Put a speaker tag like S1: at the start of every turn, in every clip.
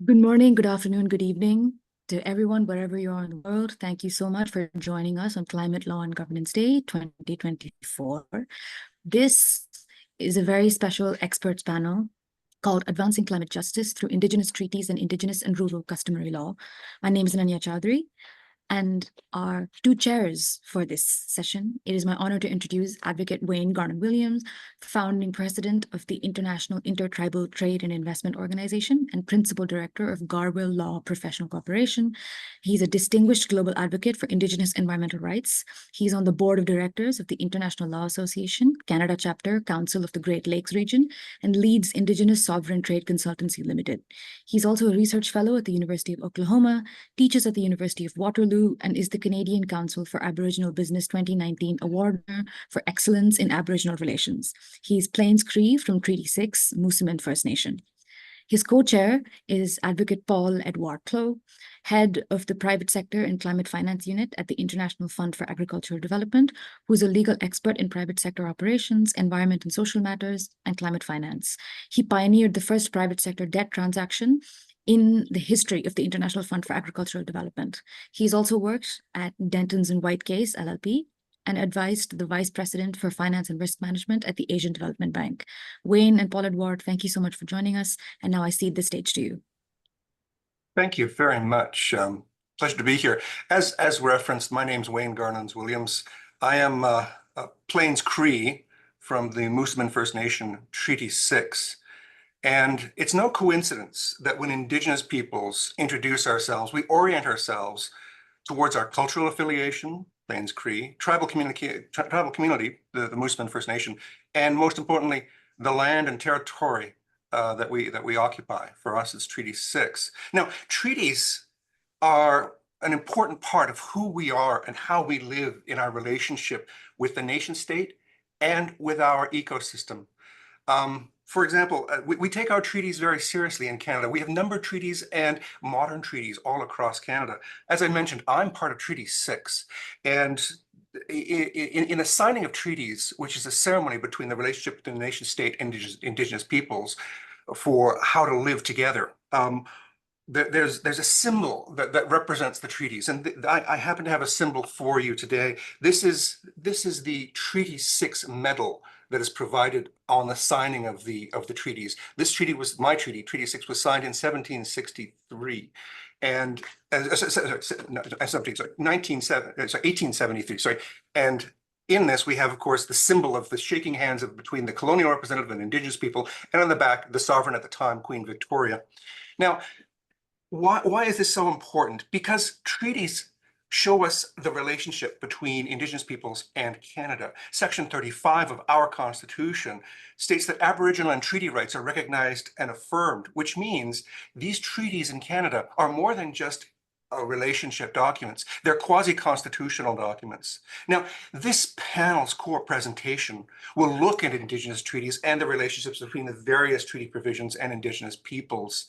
S1: Good morning, good afternoon, good evening to everyone, wherever you are in the world. Thank you so much for joining us on Climate Law and Governance Day 2024. This is a very special experts panel called Advancing Climate Justice Through Indigenous Treaties and Indigenous and Rural Customary Law. My name is Ananya Chowdhury, and our two chairs for this session. It is my honor to introduce Advocate Wayne Garnon-Williams, founding president of the International Intertribal Trade and Investment Organization and principal director of Garwell Law Professional Corporation. He's a distinguished global advocate for Indigenous environmental rights. He's on the board of directors of the International Law Association, Canada Chapter, Council of the Great Lakes Region, and leads Indigenous Sovereign Trade Consultancy Limited. He's also a research fellow at the University of Oklahoma, teaches at the University of Waterloo, and is the Canadian Council for Aboriginal Business 2019 Award winner for Excellence in Aboriginal Relations. He's Plains Cree from Treaty 6, Moosomin First Nation. His co-chair is Advocate Paul-Edouard Clos, head of the Private Sector and Climate Finance Unit at the International Fund for Agricultural Development, who is a legal expert in private sector operations, environment and social matters, and climate finance. He pioneered the first private sector debt transaction in the history of the International Fund for Agricultural Development. He's also worked at Dentons and White Case, LLP, and advised the Vice President for Finance and Risk Management at the Asian Development Bank. Wayne and Paul-Edouard, thank you so much for joining us. And now I cede the stage to you.
S2: Thank you very much. Pleasure to be here. As referenced, my name's Wayne Garnons-Williams. I am Plains Cree from the Moosomin First Nation, Treaty 6. And it's no coincidence that when Indigenous peoples introduce ourselves, we orient ourselves towards our cultural affiliation, Plains Cree, tribal community, the Moosomin First Nation, and most importantly, the land and territory that we occupy. For us, it's Treaty 6. Now, treaties are an important part of who we are and how we live in our relationship with the nation state and with our ecosystem. For example, we take our treaties very seriously in Canada. We have numbered treaties and modern treaties all across Canada. As I mentioned, I'm part of Treaty 6. And in a signing of treaties, which is a ceremony between the relationship between the nation state and Indigenous peoples for how to live together, there's a symbol that represents the treaties. And I happen to have a symbol for you today. This is the Treaty 6 medal that is provided on the signing of the treaties. This treaty was my treaty. Treaty 6 was signed in 1763, and 1873. Sorry, and in this we have, of course, the symbol of the shaking hands between the colonial representative and Indigenous people, and on the back, the sovereign at the time, Queen Victoria. Now, why is this so important? Because treaties show us the relationship between Indigenous peoples and Canada. Section 35 of our Constitution states that Aboriginal and treaty rights are recognized and affirmed, which means these treaties in Canada are more than just relationship documents. They're quasi-constitutional documents. Now, this panel's core presentation will look at Indigenous treaties and the relationships between the various treaty provisions and Indigenous peoples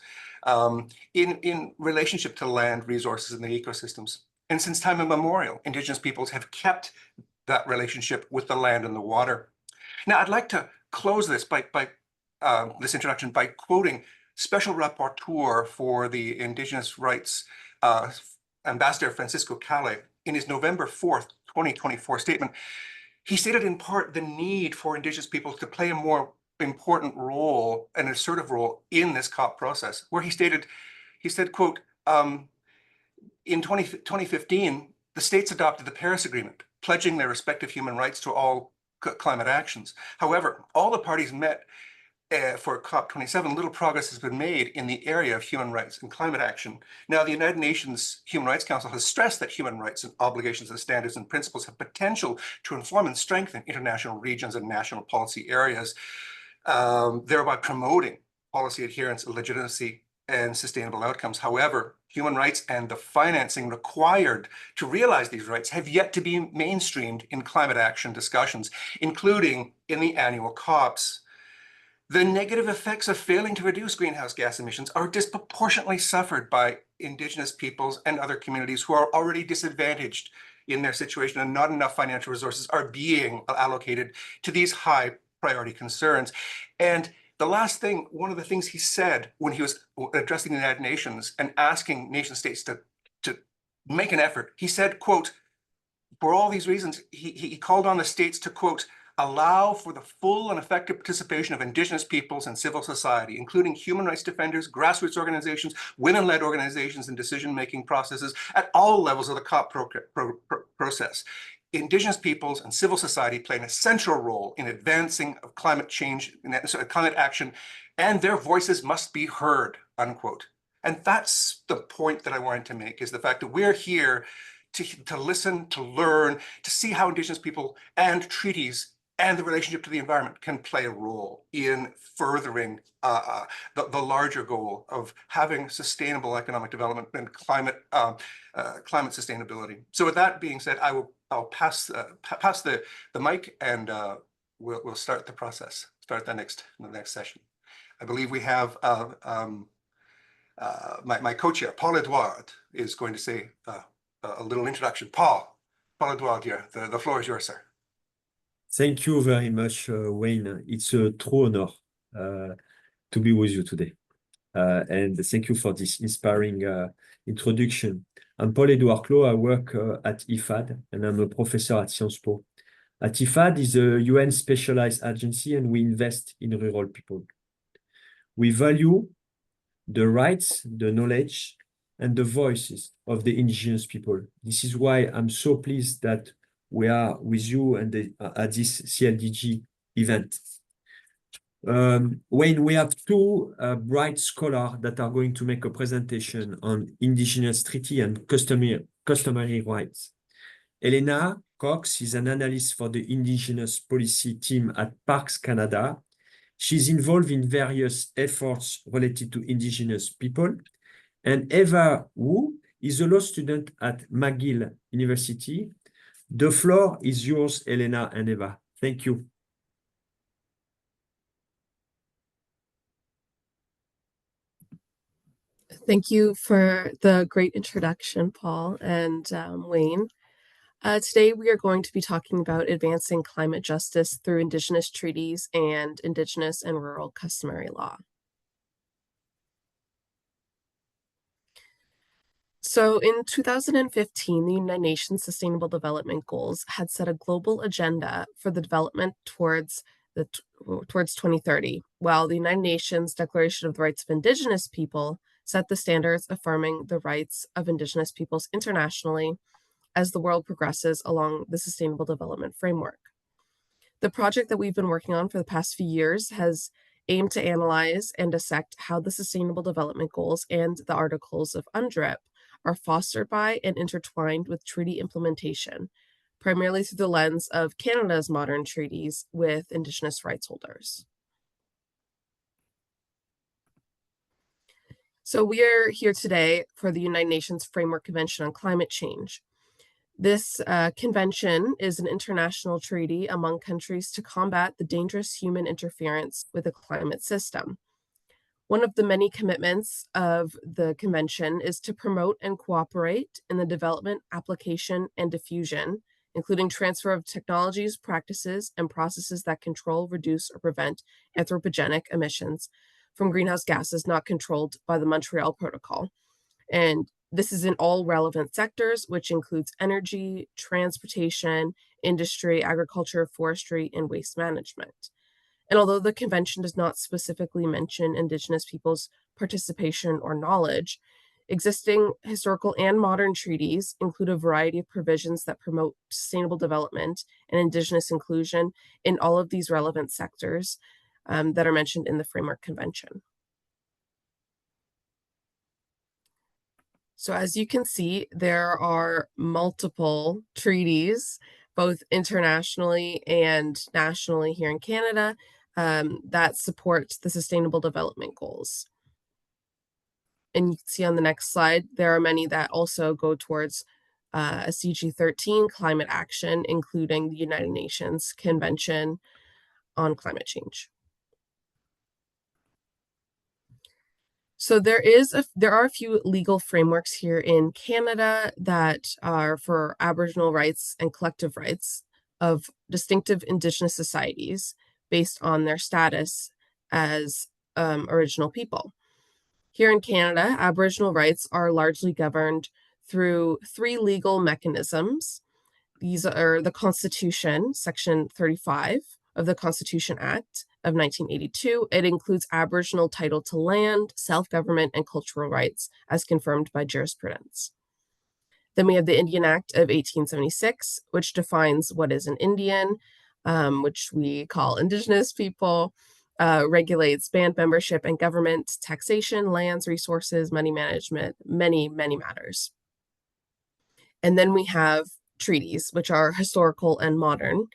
S2: in relationship to land, resources, and the ecosystems. And since time immemorial, Indigenous peoples have kept that relationship with the land and the water. Now, I'd like to close this this introduction by quoting Special Rapporteur for the Indigenous Rights, Ambassador Francisco Calais, in his November 4th, 2024 statement. He stated in part the need for Indigenous peoples to play a more important role, an assertive role in this COP process, where he said, quote, in 2015, the states adopted the Paris Agreement, pledging their respective human rights to all climate actions. However, all the parties met for COP27. Little progress has been made in the area of human rights and climate action. Now, the United Nations Human Rights Council has stressed that human rights and obligations and standards and principles have potential to inform and strengthen international regions and national policy areas, thereby promoting policy adherence, legitimacy, and sustainable outcomes. However, human rights and the financing required to realize these rights have yet to be mainstreamed in climate action discussions, including in the annual COPs. The negative effects of failing to reduce greenhouse gas emissions are disproportionately suffered by Indigenous peoples and other communities who are already disadvantaged in their situation, and not enough financial resources are being allocated to these high priority concerns. And the last thing, one of the things he said when he was addressing the United Nations and asking nation states to make an effort, he said, quote, for all these reasons, he called on the states to, quote, allow for the full and effective participation of Indigenous peoples and civil society, including human rights defenders, grassroots organizations, women-led organizations in decision-making processes at all levels of the COP process. Indigenous peoples and civil society play an essential role in advancing of climate change, climate action, and their voices must be heard, unquote. And that's the point that I wanted to make, is the fact that we're here to listen, to learn, to see how Indigenous people and treaties and the relationship to the environment can play a role in furthering the larger goal of having sustainable economic development and climate sustainability. So with that being said, I'll pass the mic, and we'll start the process. Start the next session. I believe we have my co-chair, Paul-Edouard, is going to say a little introduction. Paul-Edouard, the floor is yours, sir.
S3: Thank you very much, Wayne. It's a true honor to be with you today. And thank you for this inspiring introduction. I'm Paul-Edouard Clos. I work at IFAD, and I'm a professor at Sciences Po. At IFAD is a UN specialized agency, and we invest in rural people. We value the rights, the knowledge, and the voices of the indigenous people. This is why I'm so pleased that we are with you and at this CLDG event. Wayne, we have two bright scholars that are going to make a presentation on Indigenous Treaty and customary rights. Elena Cox is an analyst for the Indigenous Policy team at Parks Canada. She's involved in various efforts related to Indigenous people. And Eva Wu is a law student at McGill University. The floor is yours, Elena and Eva. Thank you.
S4: Thank you for the great introduction, Paul and Wayne. Today, we are going to be talking about advancing climate justice through Indigenous treaties and Indigenous and rural customary law. So in 2015, the United Nations Sustainable Development Goals had set a global agenda for the development towards 2030, while the United Nations Declaration of the Rights of Indigenous People set the standards affirming the rights of Indigenous peoples internationally as the world progresses along the Sustainable Development Framework. The project that we've been working on for the past few years has aimed to analyze and dissect how the Sustainable Development Goals and the Articles of UNDRIP are fostered by and intertwined with treaty implementation, primarily through the lens of Canada's modern treaties with Indigenous rights holders. So we are here today for the United Nations Framework Convention on Climate Change. This convention is an international treaty among countries to combat the dangerous human interference with the climate system. One of the many commitments of the convention is to promote and cooperate in the development, application, and diffusion, including transfer of technologies, practices, and processes that control, reduce, or prevent anthropogenic emissions from greenhouse gases not controlled by the Montreal Protocol. And this is in all relevant sectors, which includes energy, transportation, industry, agriculture, forestry, and waste management. And although the convention does not specifically mention Indigenous peoples' participation or knowledge, existing historical and modern treaties include a variety of provisions that promote sustainable development and Indigenous inclusion in all of these relevant sectors that are mentioned in the Framework Convention. So as you can see, there are multiple treaties, both internationally and nationally here in Canada, that support the Sustainable Development Goals. And you can see on the next slide, there are many that also go towards SDG 13, climate action, including the United Nations Convention on Climate Change. So there are a few legal frameworks here in Canada that are for Aboriginal rights and collective rights of distinctive Indigenous societies based on their status as original people. Here in Canada, Aboriginal rights are largely governed through three legal mechanisms. These are the Constitution, Section 35 of the Constitution Act of 1982. It includes Aboriginal title to land, self-government, and cultural rights as confirmed by jurisprudence. Then we have the Indian Act of 1876, which defines what is an Indian, which we call Indigenous people, regulates band membership and government, taxation, lands, resources, money management, many, many matters. And then we have treaties, which are historical and modern.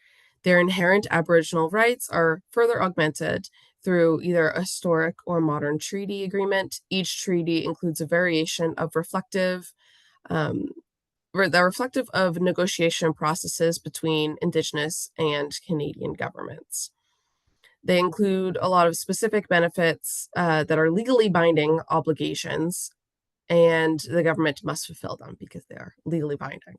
S4: Their inherent Aboriginal rights are further augmented through either a historic or modern treaty agreement. Each treaty includes a variation of reflective of negotiation processes between Indigenous and Canadian governments. They include a lot of specific benefits that are legally binding obligations, and the government must fulfill them because they are legally binding.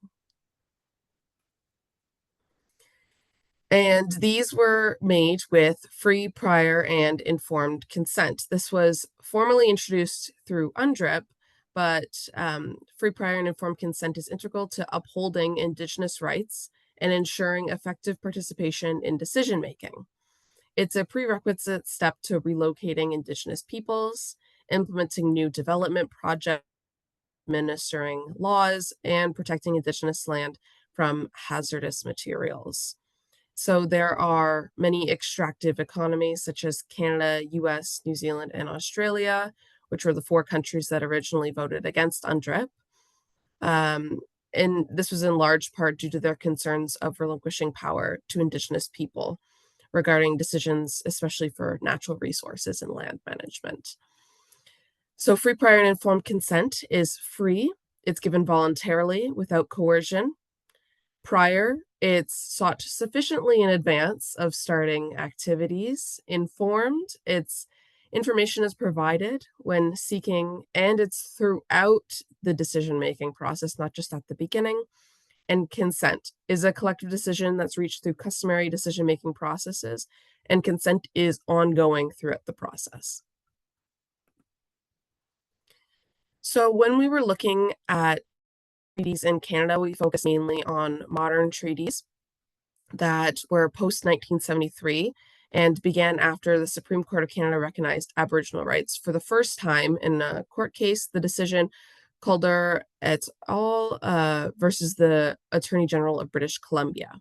S4: And these were made with free, prior, and informed consent. This was formally introduced through UNDRIP, but free, prior, and informed consent is integral to upholding Indigenous rights and ensuring effective participation in decision-making. It's a prerequisite step to relocating Indigenous peoples, implementing new development projects, administering laws, and protecting Indigenous land from hazardous materials. So there are many extractive economies such as Canada, US, New Zealand, and Australia, which were the four countries that originally voted against UNDRIP. And this was in large part due to their concerns of relinquishing power to Indigenous people regarding decisions, especially for natural resources and land management. So free, prior, and informed consent is free. It's given voluntarily without coercion. Prior, it's sought sufficiently in advance of starting activities. Informed, it's information is provided when seeking, and it's throughout the decision-making process, not just at the beginning. And consent is a collective decision that's reached through customary decision-making processes, and consent is ongoing throughout the process. So when we were looking at treaties in Canada, we focused mainly on modern treaties that were post-1973 and began after the Supreme Court of Canada recognized Aboriginal rights for the first time in a court case. The decision, Calder et al. Versus the Attorney General of British Columbia.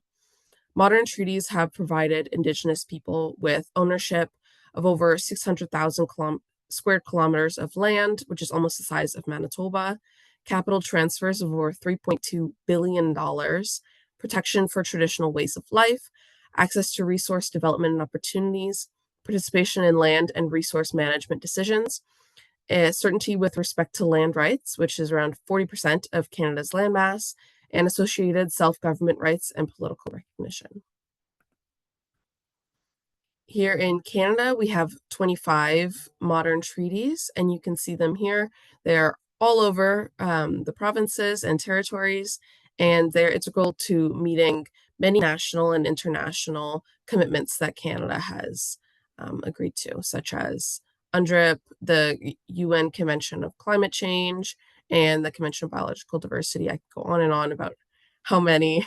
S4: Modern treaties have provided Indigenous people with ownership of over 600,000 square kilometers of land, which is almost the size of Manitoba, capital transfers of over $3.2 billion, protection for traditional ways of life, access to resource development and opportunities, participation in land and resource management decisions, certainty with respect to land rights, which is around 40% of Canada's landmass, and associated self-government rights and political recognition. Here in Canada, we have 25 modern treaties, and you can see them here. They're all over the provinces and territories, and they're integral to meeting many national and international commitments that Canada has agreed to, such as UNDRIP, the UN Convention of Climate Change, and the Convention of Biological Diversity. I could go on and on about how many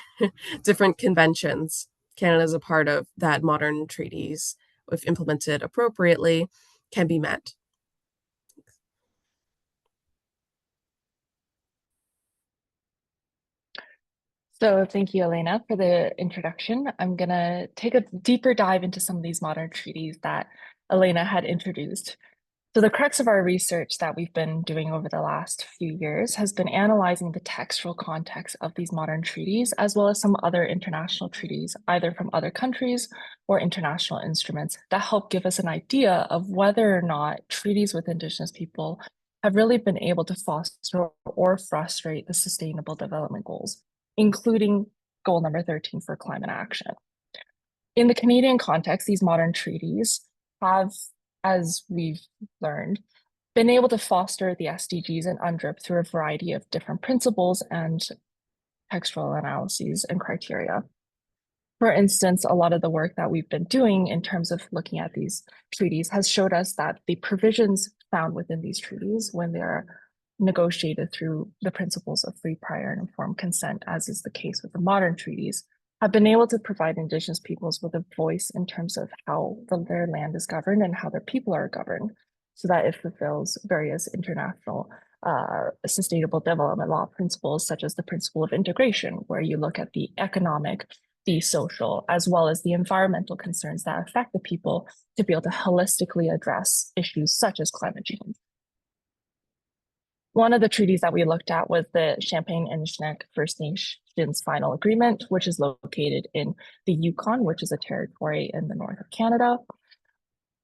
S4: different conventions Canada is a part of that modern treaties, if implemented appropriately, can be met.
S5: So thank you, Elena, for the introduction. I'm going to take a deeper dive into some of these modern treaties that Elena had introduced. So the crux of our research that we've been doing over the last few years has been analyzing the textual context of these modern treaties, as well as some other international treaties, either from other countries or international instruments that help give us an idea of whether or not treaties with Indigenous people have really been able to foster or frustrate the Sustainable Development Goals, including goal number 13 for climate action. In the Canadian context, these modern treaties have, as we've learned, been able to foster the SDGs and UNDRIP through a variety of different principles and textual analyses and criteria. For instance, a lot of the work that we've been doing in terms of looking at these treaties has showed us that the provisions found within these treaties, when they are negotiated through the principles of free, prior, and informed consent, as is the case with the modern treaties, have been able to provide Indigenous peoples with a voice in terms of how their land is governed and how their people are governed, so that it fulfills various international sustainable development law principles, such as the principle of integration, where you look at the economic, the social, as well as the environmental concerns that affect the people to be able to holistically address issues such as climate change. One of the treaties that we looked at was the Champagne-Anishinaabe First Nations Final Agreement, which is located in the Yukon, which is a territory in the north of Canada.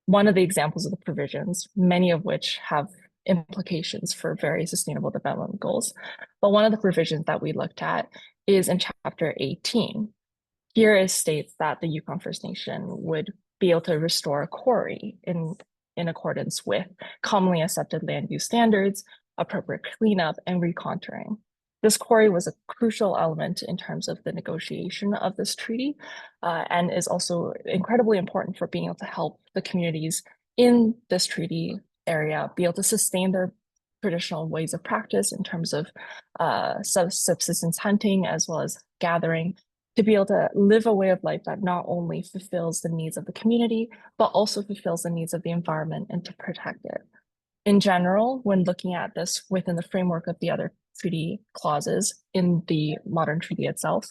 S5: One of the examples of the provisions, many of which have implications for various sustainable development goals, but one of the provisions that we looked at is in Chapter 18. Here it states that the Yukon First Nation would be able to restore a quarry in accordance with commonly accepted land use standards, appropriate cleanup, and recontouring. This quarry was a crucial element in terms of the negotiation of this treaty, and is also incredibly important for being able to help the communities in this treaty area be able to sustain their traditional ways of practice in terms of subsistence hunting, as well as gathering, to be able to live a way of life that not only fulfills the needs of the community, but also fulfills the needs of the environment and to protect it. In general, when looking at this within the framework of the other treaty clauses in the modern treaty itself,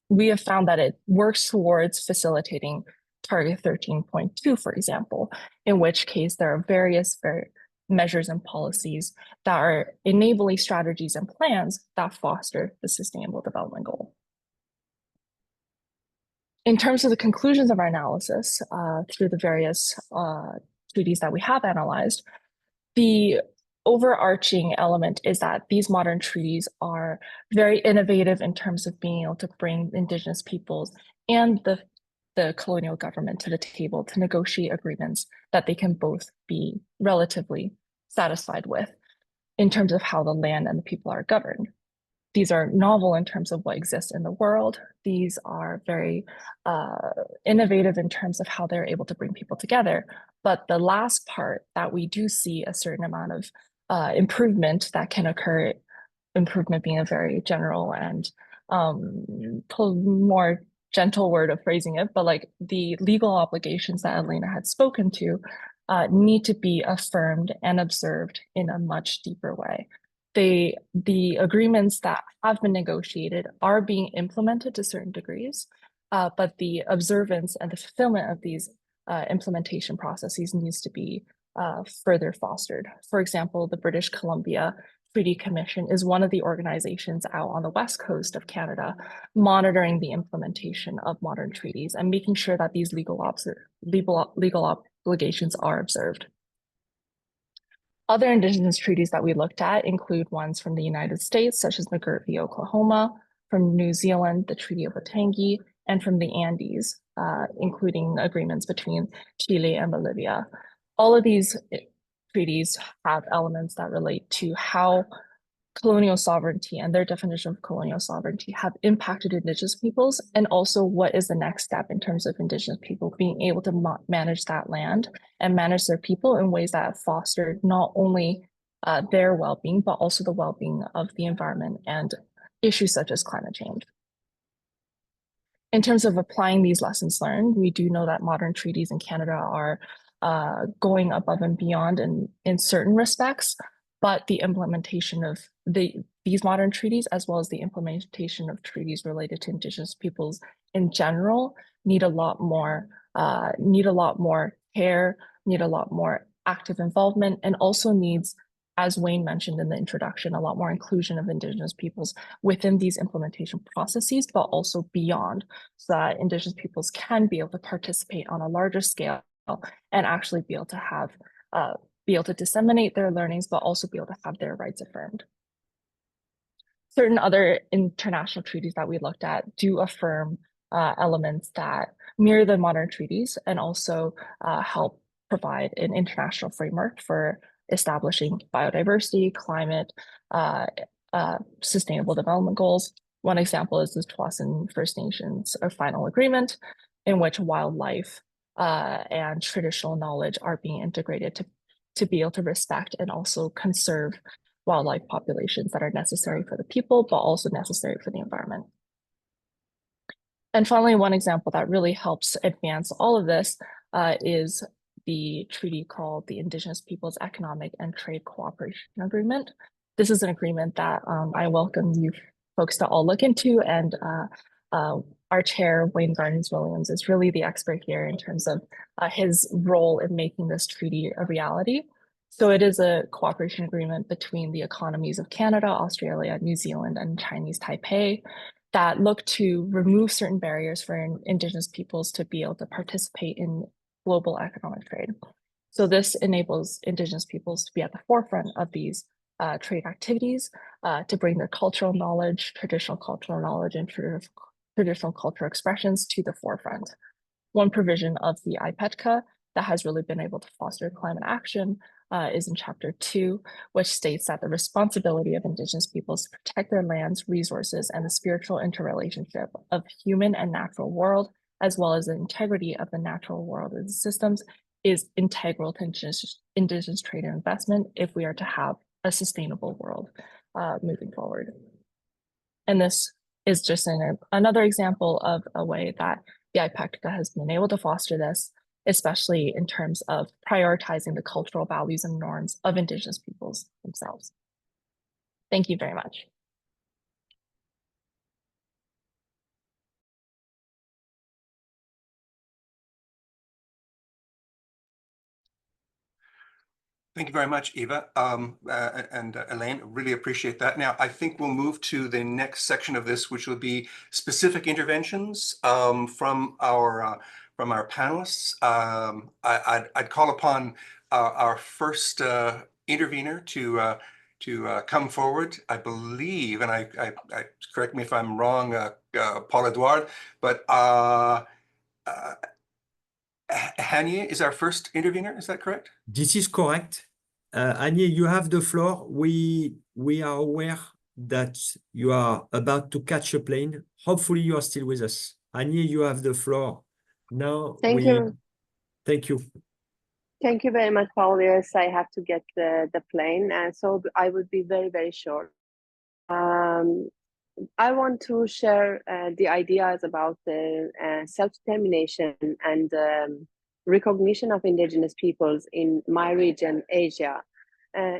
S5: we have found that it works towards facilitating Target 13.2, for example, in which case there are various measures and policies that are enabling strategies and plans that foster the Sustainable Development Goal. In terms of the conclusions of our analysis through the various treaties that we have analyzed, the overarching element is that these modern treaties are very innovative in terms of being able to bring Indigenous peoples and the colonial government to the table to negotiate agreements that they can both be relatively satisfied with in terms of how the land and the people are governed. These are novel in terms of what exists in the world. These are very innovative in terms of how they're able to bring people together. But the last part that we do see a certain amount of improvement that can occur, improvement being a very general and more gentle word of phrasing it, but like the legal obligations that Elena had spoken to need to be affirmed and observed in a much deeper way. The agreements that have been negotiated are being implemented to certain degrees, but the observance and the fulfillment of these implementation processes needs to be further fostered. For example, the British Columbia Treaty Commission is one of the organizations out on the west coast of Canada monitoring the implementation of modern treaties and making sure that these legal obligations are observed. Other Indigenous treaties that we looked at include ones from the United States, such as McGirt v. Oklahoma, from New Zealand, the Treaty of Waitangi, and from the Andes, including agreements between Chile and Bolivia. All of these treaties have elements that relate to how colonial sovereignty and their definition of colonial sovereignty have impacted Indigenous peoples, and also what is the next step in terms of Indigenous people being able to manage that land and manage their people in ways that have fostered not only their well-being, but also the well-being of the environment and issues such as climate change. In terms of applying these lessons learned, we do know that modern treaties in Canada are going above and beyond in certain respects, but the implementation of these modern treaties, as well as the implementation of treaties related to Indigenous peoples in general, need a lot more care, need a lot more active involvement, and also needs, as Wayne mentioned in the introduction, a lot more inclusion of Indigenous peoples within these implementation processes, but also beyond, so that Indigenous peoples can be able to participate on a larger scale and actually be able to have be able to disseminate their learnings, but also be able to have their rights affirmed. Certain other international treaties that we looked at do affirm elements that mirror the modern treaties and also help provide an international framework for establishing biodiversity, climate, sustainable development goals. One example is the Clos and First Nations final agreement, in which wildlife and traditional knowledge are being integrated to be able to respect and also conserve wildlife populations that are necessary for the people, but also necessary for the environment. And finally, one example that really helps advance all of this is the treaty called the Indigenous Peoples Economic and Trade Cooperation Agreement. This is an agreement that I welcome you folks to all look into, and our chair, Wayne Garnons-Williams, is really the expert here in terms of his role in making this treaty a reality. So it is a cooperation agreement between the economies of Canada, Australia, New Zealand, and Chinese Taipei that look to remove certain barriers for Indigenous peoples to be able to participate in global economic trade. So this enables Indigenous peoples to be at the forefront of these trade activities, to bring their cultural knowledge, traditional cultural knowledge, and traditional cultural expressions to the forefront. One provision of the IPETCA that has really been able to foster climate action is in Chapter 2, which states that the responsibility of Indigenous peoples to protect their lands, resources, and the spiritual interrelationship of human and natural world, as well as the integrity of the natural world and systems, is integral to Indigenous trade and investment if we are to have a sustainable world moving forward. And this is just another example of a way that the IPETCA has been able to foster this, especially in terms of prioritizing the cultural values and norms of Indigenous peoples themselves. Thank you very much.
S2: Thank you very much, Eva and Elaine. Really appreciate that. Now, I think we'll move to the next section of this, which will be specific interventions from our panelists. I'd call upon our first intervener to come forward. I believe, and I correct me if I'm wrong, Paul-Edouard, but Hanye is our first intervener. Is that correct?
S3: This is correct. Anye, you have the floor. We are aware that you are about to catch a plane. Hopefully, you are still with us. Anye, you have the floor. Now,
S6: Thank you.
S3: Thank you.
S6: Thank you very much, Paul. Yes, I have to get the plane, and so I would be very, very short. I want to share the ideas about the self-determination and recognition of Indigenous peoples in my region, Asia.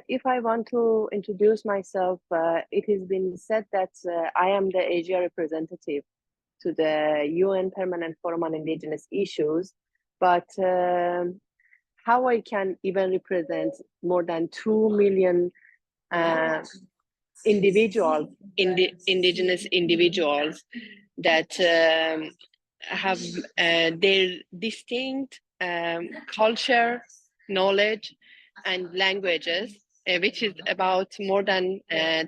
S6: If I want to introduce myself, it has been said that I am the Asia representative to the UN Permanent Forum on Indigenous Issues, but how I can even represent more than 2 million individuals, Indigenous individuals that have their distinct culture, knowledge, and languages, which is about more than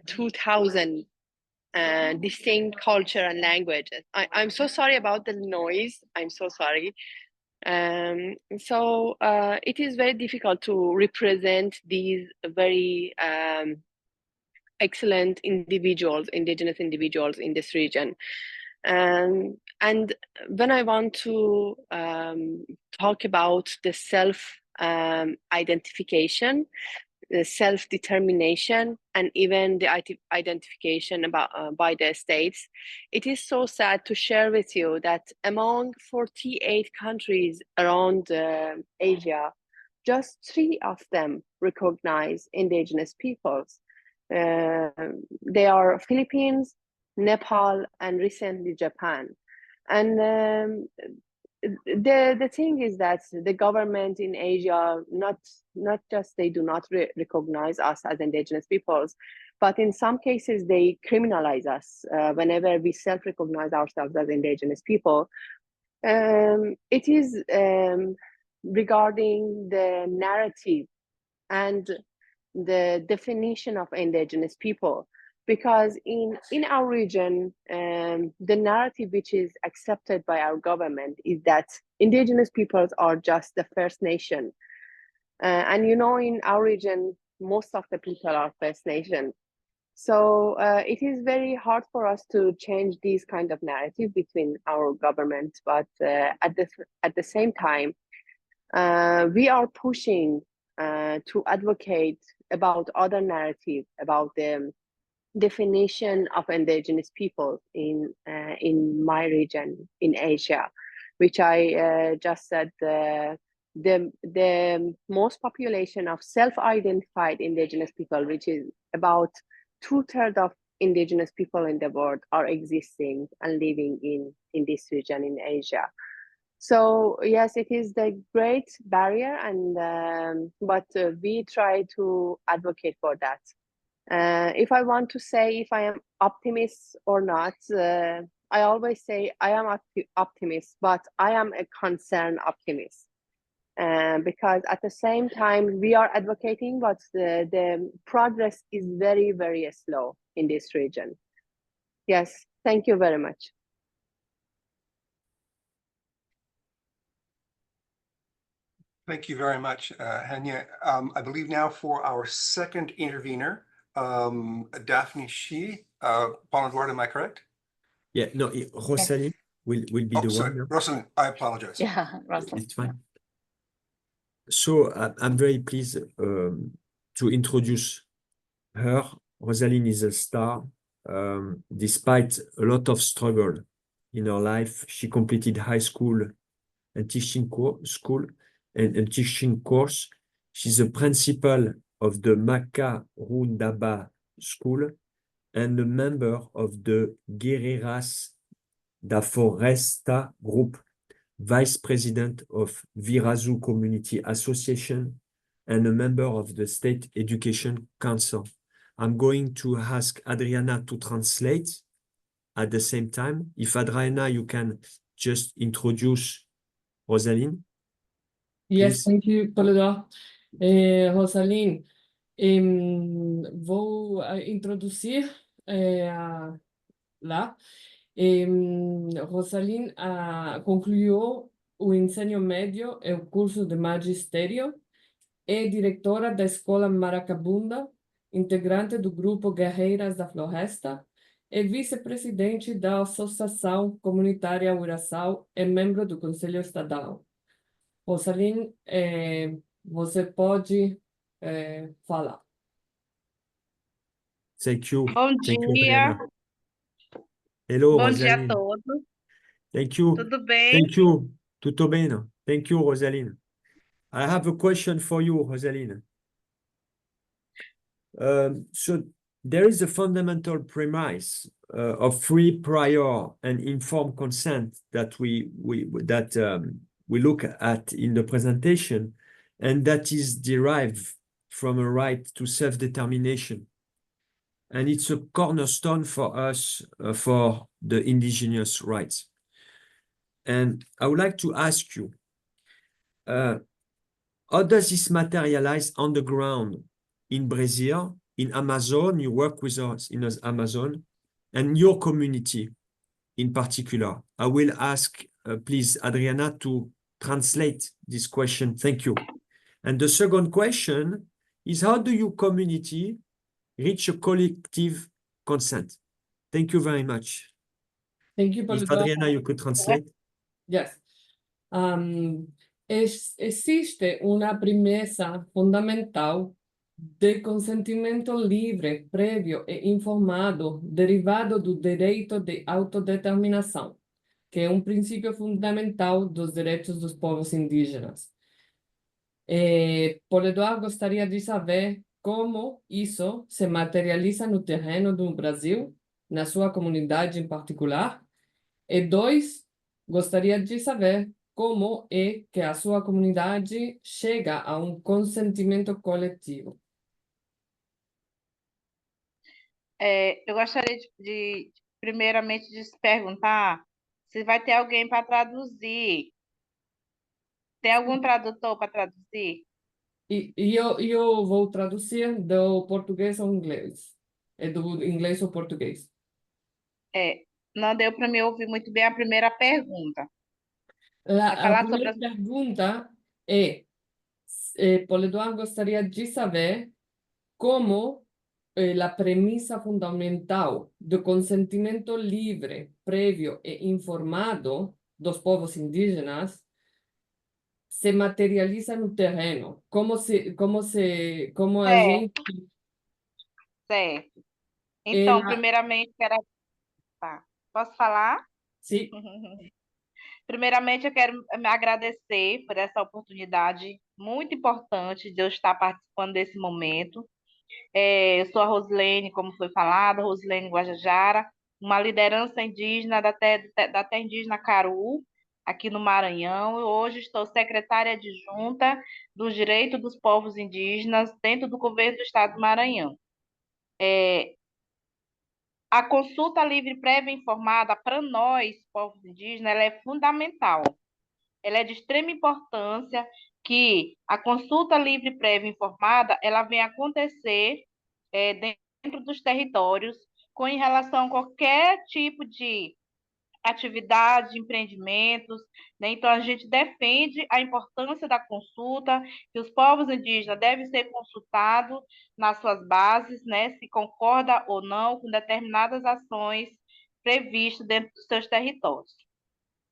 S6: 2,000 distinct culture and languages. I'm so sorry about the noise. I'm so sorry. It is very difficult to represent these very excellent individuals, Indigenous individuals in this region. And when I want to talk about the self-identification, the self-determination, and even the identification by the states, it is so sad to share with you that among 48 countries around Asia, just 3 of them recognize Indigenous peoples. They are Philippines, Nepal, and recently Japan. And the thing is that the government in Asia, not just they do not recognize us as Indigenous peoples, but in some cases they criminalize us whenever we self-recognize ourselves as Indigenous people. It is regarding the narrative and the definition of Indigenous people, because in our region, the narrative which is accepted by our government is that Indigenous peoples are just the First Nation. And you know, in our region, most of the people are First Nation. So it is very hard for us to change these kind of narrative between our government, but at the same time, we are pushing to advocate about other narrative, about the definition of indigenous people in my region in Asia, which I just said. The most population of self-identified indigenous people, which is about 2/3 of indigenous people in the world, are existing and living in this region in Asia. So yes, it is the great barrier, and but we try to advocate for that. If I want to say if I am optimist or not, I always say I am optimist, but I am a concerned optimist. Because at the same time we are advocating, but the progress is very, very slow in this region. Yes, thank you very much.
S2: Thank you very much, Hanya. I believe now for our second intervener, Daphne Shi, Paul-Edouard, am I correct?
S3: Yeah, no, Rosalie will be the
S2: sorry,
S3: one now.
S2: Rosalind, I apologize.
S1: Yeah, Russell.
S3: It's fine. So I'm very pleased to introduce her. Rosalind is a star. Despite a lot of struggle in her life, she completed high school and teaching course. She's a principal of the Makarundaba School and a member of the Guerreiras da Floresta Group, vice president of Virazu Community Association, and a member of the State Education Council. I'm going to ask Adriana to translate at the same time. If Adriana, you can just introduce Rosalind.
S7: Yes,
S3: Please.
S7: thank you, Paul-Edouard. Rosalind, vou introduzir lá. Rosalind concluiu o ensino médio e o curso de magistério, é diretora da Escola Maracabunda, integrante do grupo Guerreiras da Floresta, é vice-presidente da Associação Comunitária Uraçal e membro do Conselho Estadual. Rosalind, você pode falar.
S3: Thank you.
S8: Bom
S3: Thank you,
S8: dia.
S3: Adriana. Hello,
S8: Bom dia a
S3: Rosalind.
S8: todos.
S3: Thank you.
S8: Tudo bem?
S3: Thank you. Tutto bene. Thank you, Rosalind. I have a question for you, Rosalind. So there is a fundamental premise of free, prior, and informed consent that we look at in the presentation, and that is derived from a right to self-determination. And it's a cornerstone for us for the indigenous rights. And I would like to ask you, how does this materialize on the ground in Brazil, in Amazon? You work with us in Amazon, and your community in particular. I will ask, please, Adriana, to translate this question. Thank you. And the second question is, how do your community reach a collective consent? Thank you very much.
S7: Thank you,
S3: If
S7: Paul-Edouard.
S3: Adriana, you could translate.
S7: Yes. Existe uma premissa fundamental de consentimento livre, prévio e informado, derivado do direito de autodeterminação, que é um princípio fundamental dos direitos dos povos indígenas. Paul-Edouard gostaria de saber como isso se materializa no terreno do Brasil, na sua comunidade em particular. E dois, gostaria de saber como é que a sua comunidade chega a um consentimento coletivo.
S8: Eu gostaria primeiramente, de se perguntar se vai ter alguém para traduzir. Tem algum tradutor para traduzir?
S7: E eu vou traduzir do português ao inglês. É do inglês ao português.
S8: Não deu para me ouvir muito bem a primeira pergunta.
S7: A primeira pergunta é, Paul-Edouard gostaria de saber como la premisa fundamental do consentimento livre, prévio e informado dos povos indígenas se materializa no terreno. Como a gente...
S8: Certo. Então,
S7: ela...
S8: primeiramente, tá. Posso falar?
S7: Sim.
S8: Primeiramente, eu quero me agradecer por essa oportunidade muito importante de eu estar participando desse momento. Eu sou a Rosilene, como foi falado, Rosilene Guajajara, uma liderança indígena da terra indígena Caru, aqui no Maranhão. Hoje estou secretária adjunta dos direitos dos povos indígenas dentro do governo do estado do Maranhão. A consulta livre prévia informada, para nós, povos indígenas, ela é fundamental. Ela é de extrema importância que a consulta livre prévia informada ela vem acontecer dentro dos territórios com em relação a qualquer tipo de atividade, empreendimentos, né? Então, a gente defende a importância da consulta, que os povos indígenas devem ser consultados nas suas bases, né? Se concorda ou não com determinadas ações previstas dentro dos seus territórios.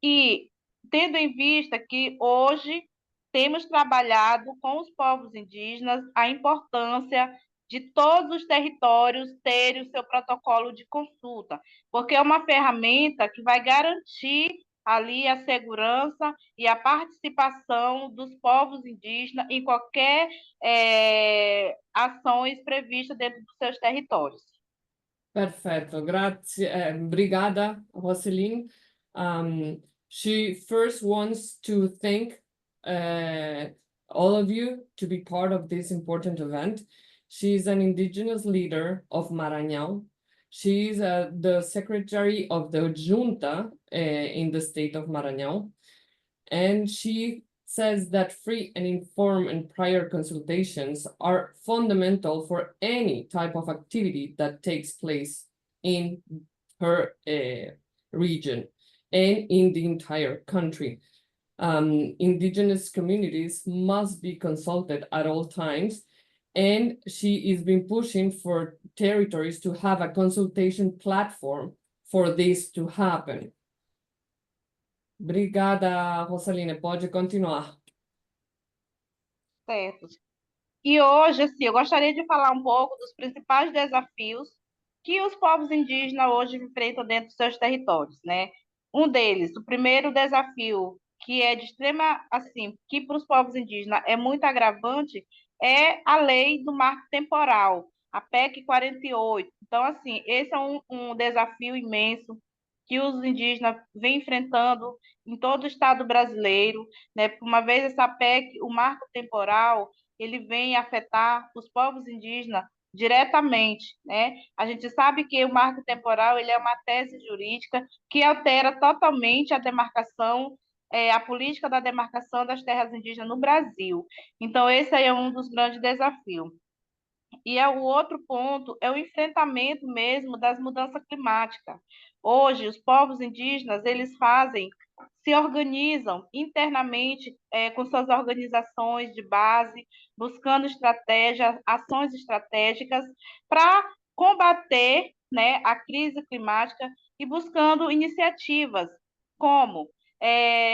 S8: E tendo em vista que hoje temos trabalhado com os povos indígenas a importância de todos os territórios terem o seu protocolo de consulta, porque é uma ferramenta que vai garantir ali a segurança e a participação dos povos indígenas em qualquer ações previstas dentro dos seus territórios.
S7: Perfetto, grazie. Obrigada, Roseline. She first wants to thank all of you to be part of this important event. She's an indigenous leader of Maranhão. She's the secretary of the junta in the state of Maranhão. And she says that free and informed and prior consultations are fundamental for any type of activity that takes place in her region and in the entire country. Indigenous communities must be consulted at all times, and she has been pushing for territories to have a consultation platform for this to happen. Obrigada, Rosaline. Pode continuar.
S8: Certo. E hoje, assim, eu gostaria de falar um pouco dos principais desafios que os povos indígenas hoje enfrentam dentro dos seus territórios, né? Um deles, o primeiro desafio, que é de extrema, assim, que para os povos indígenas é muito agravante, é a lei do marco temporal, a PEC 48. Então, assim, esse é um desafio imenso que os indígenas vêm enfrentando em todo o estado brasileiro, né? Uma vez essa PEC, o marco temporal, ele vem afetar os povos indígenas diretamente, né? A gente sabe que o marco temporal ele é uma tese jurídica que altera totalmente a demarcação, a política da demarcação das terras indígenas no Brasil. Então, esse aí é um dos grandes desafios. E o outro ponto é o enfrentamento mesmo das mudanças climáticas. Hoje, os povos indígenas, eles se organizam internamente com suas organizações de base, buscando estratégias, ações estratégicas para combater, né, a crise climática e buscando iniciativas como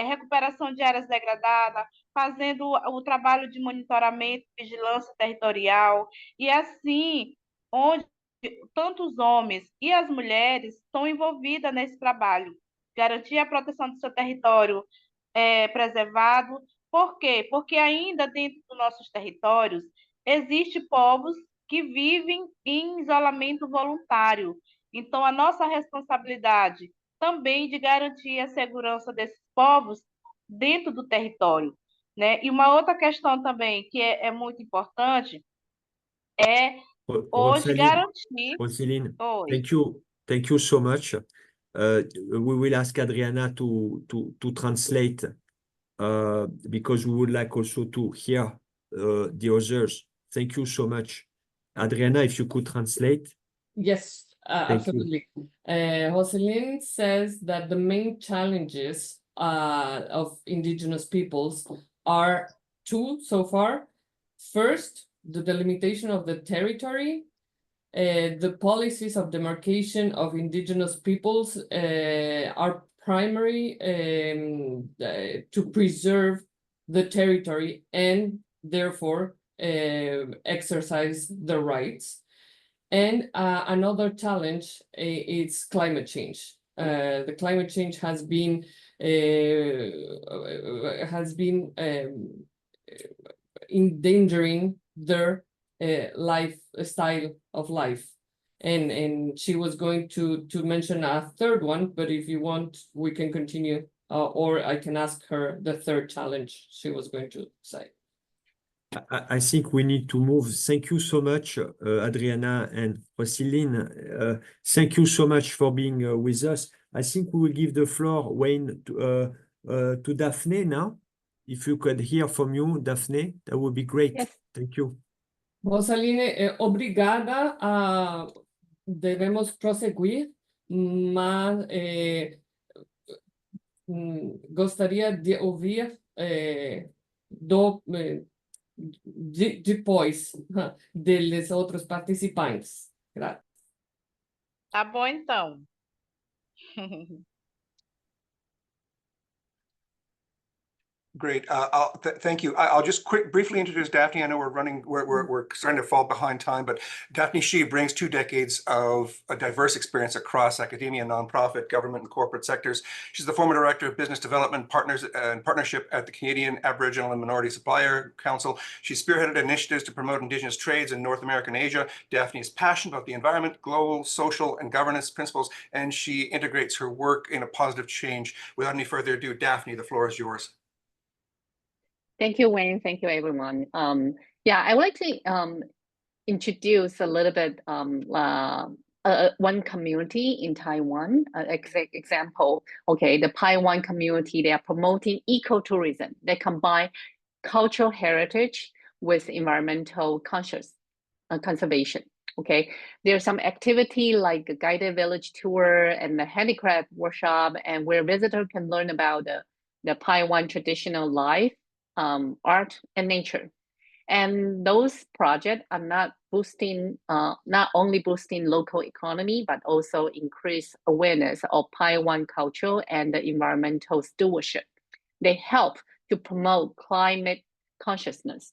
S8: recuperação de áreas degradadas, fazendo o trabalho de monitoramento e vigilância territorial, e assim, onde tanto os homens e as mulheres estão envolvidas nesse trabalho, garantir a proteção do seu território preservado. Por quê? Porque ainda dentro dos nossos territórios existem povos que vivem em isolamento voluntário. Então, a nossa responsabilidade também de garantir a segurança desses povos dentro do território, né? E uma outra questão também que é muito importante é hoje garantir...
S3: Roseline,
S8: Oi.
S3: thank you so much. We will ask Adriana to translate because we would like also to hear the others. Thank you so much. Adriana, if you could translate.
S7: Yes, absolutely. Roseline says that the main challenges of indigenous peoples are two so far. First, the delimitation of the territory, the policies of demarcation of indigenous peoples are primary to preserve the territory and therefore exercise the rights. And another challenge is climate change. The climate change has been endangering their lifestyle of life. And she was going to mention a third one, but if you want, we can continue, or I can ask her the third challenge she was going to say.
S3: I think we need to move. Thank you so much, Adriana and Roseline. Thank you so much for being with us. I think we will give the floor, Wayne, to Daphne now. If you could hear from you, Daphne, that would be great.
S5: Yes.
S3: Thank you.
S7: Rosaline, obrigada. Debemos proseguir, mas gostaria de ouvir depois deles outros participantes. Graças.
S8: Tá bom, então.
S2: Great. Thank you. I'll just briefly introduce Daphne. I know we're starting to fall behind time, but Daphne Shi brings 2 decades of a diverse experience across academia, nonprofit, government, and corporate sectors. She's the former director of business development and partnership at the Canadian Aboriginal and Minority Supplier Council. She spearheaded initiatives to promote Indigenous trades in North America and Asia. Daphne is passionate about the environment, global, social, and governance principles, and she integrates her work in a positive change. Without any further ado, Daphne, the floor is yours.
S6: Thank you, Wayne. Thank you, everyone. Yeah, I would like to introduce a little bit one community in Taiwan. Example, okay, the Paiwan community, they are promoting ecotourism. They combine cultural heritage with environmental conservation. Okay, there's some activity like a guided village tour and the handicraft workshop, and where visitors can learn about the Paiwan traditional life, art, and nature. And those projects are not only boosting local economy, but also increase awareness of Paiwan culture and the environmental stewardship. They help to promote climate consciousness.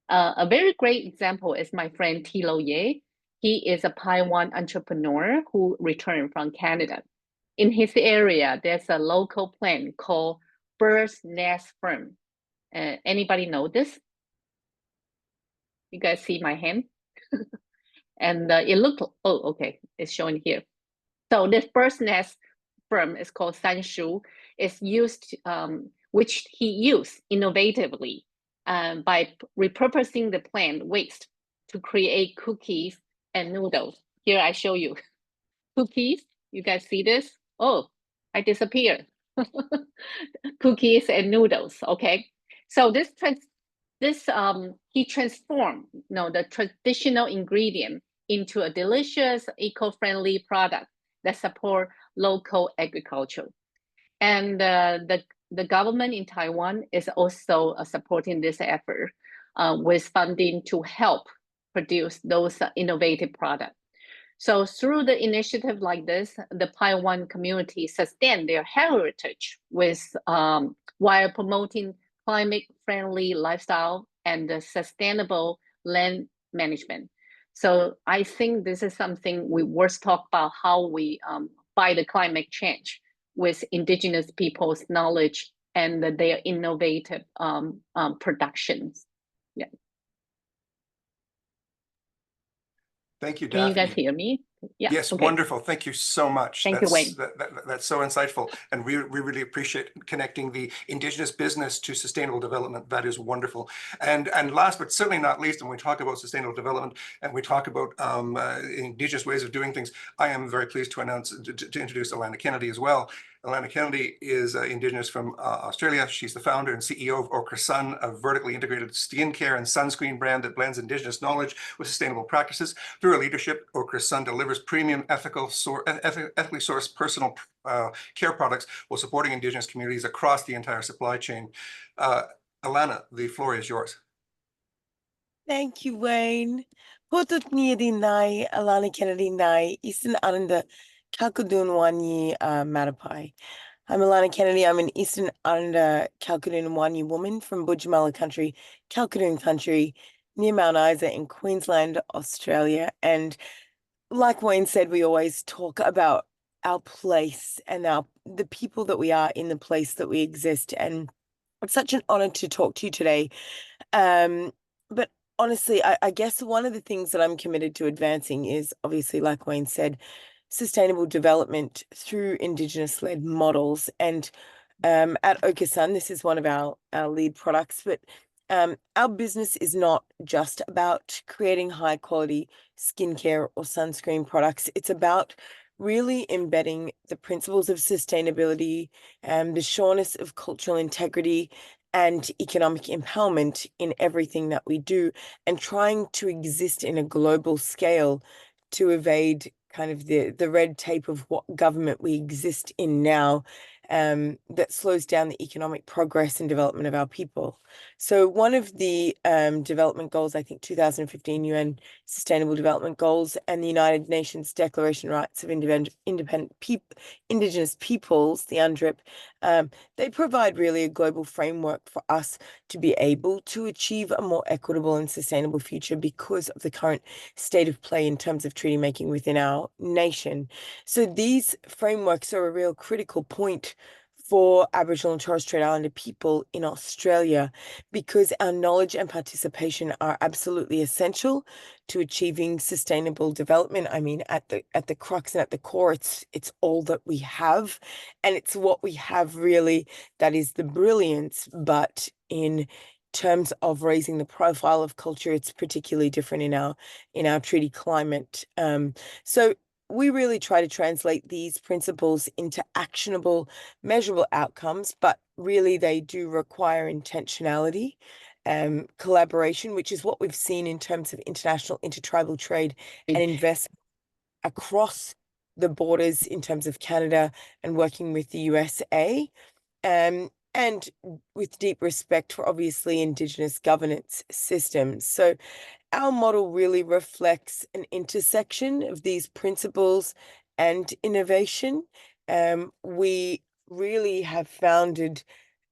S6: A very great example is my friend Tilo Ye. He is a Paiwan entrepreneur who returned from Canada. In his area, there's a local plant called Bird's Nest Firm. Anybody know this? You guys see my hand? And it looked, oh, okay, it's showing here. So this Bird's Nest Firm is called Sanshu. It's used, which he used innovatively by repurposing the plant waste to create cookies and noodles. Here I show you cookies. You guys see this? Oh, I disappeared. Cookies and noodles. Okay. So he transformed the traditional ingredient into a delicious, eco-friendly product that support local agriculture. And the government in Taiwan is also supporting this effort with funding to help produce those innovative products. So through the initiative like this, the Paiwan community sustain their heritage with while promoting climate-friendly lifestyle and sustainable land management. So I think this is something we worth talk about, how we fight the climate change with Indigenous people's knowledge and their innovative productions. Yeah.
S2: Thank you, Daphne.
S6: Can you guys hear me? Yeah.
S2: Yes,
S6: okay.
S2: Wonderful. Thank you so much.
S6: Thank you, Wayne.
S2: That's so insightful. And we really appreciate connecting the Indigenous business to sustainable development. That is wonderful. And last, but certainly not least, when we talk about sustainable development and we talk about Indigenous ways of doing things, I am very pleased to introduce Alana Kennedy as well. Alana Kennedy is Indigenous from Australia. She's the founder and CEO of Ochre Sun, a vertically integrated skincare and sunscreen brand that blends Indigenous knowledge with sustainable practices. Through her leadership, Ochre Sun delivers premium, ethically sourced personal care products while supporting Indigenous communities across the entire supply chain. Alana, the floor is yours.
S9: Thank you, Wayne. Potut ni nai Alana Kennedy nai Eastern Islander Kalkudun Wanyi Matapai. I'm Alana Kennedy. I'm an Eastern Islander Kalkudun Wanyi woman from Budjamala country, Kalkudun country, near Mount Isa in Queensland, Australia. And like Wayne said, we always talk about our place and the people that we are in the place that we exist. And it's such an honor to talk to you today. But honestly, I guess one of the things that I'm committed to advancing is obviously, like Wayne said, sustainable development through Indigenous-led models. And at Okasan, this is one of our lead products, but our business is not just about creating high quality skincare or sunscreen products. It's about really embedding the principles of sustainability, the sureness of cultural integrity and economic empowerment in everything that we do, and trying to exist in a global scale to evade kind of the red tape of what government we exist in now, that slows down the economic progress and development of our people. So one of the development goals, I think 2015 UN Sustainable Development Goals and the United Nations Declaration of Rights of Indigenous Peoples, the UNDRIP, they provide really a global framework for us to be able to achieve a more equitable and sustainable future because of the current state of play in terms of treaty making within our nation. So these frameworks are a real critical point for Aboriginal and Torres Strait Islander people in Australia, because our knowledge and participation are absolutely essential to achieving sustainable development. I mean, at the crux and at the core, it's all that we have, and it's what we have really that is the brilliance. But in terms of raising the profile of culture, it's particularly different in our treaty climate. So we really try to translate these principles into actionable, measurable outcomes, but really they do require intentionality, collaboration, which is what we've seen in terms of international intertribal trade and investment across the borders in terms of Canada and working with the USA, and with deep respect for obviously Indigenous governance systems. So our model really reflects an intersection of these principles and innovation. We really have founded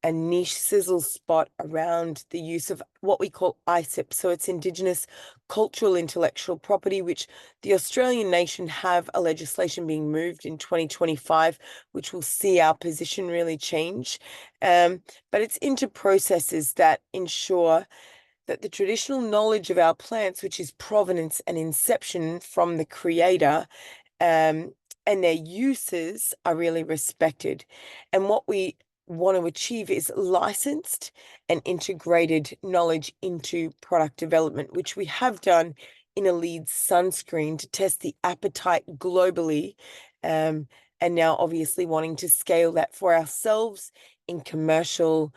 S9: a niche sizzle spot around the use of what we call ISIP. So it's Indigenous Cultural Intellectual Property, which the Australian nation have a legislation being moved in 2025, which will see our position really change. But it's into processes that ensure that the traditional knowledge of our plants, which is provenance and inception from the creator, and their uses are really respected. And what we want to achieve is licensed and integrated knowledge into product development, which we have done in a lead sunscreen to test the appetite globally, and now obviously wanting to scale that for ourselves in commercial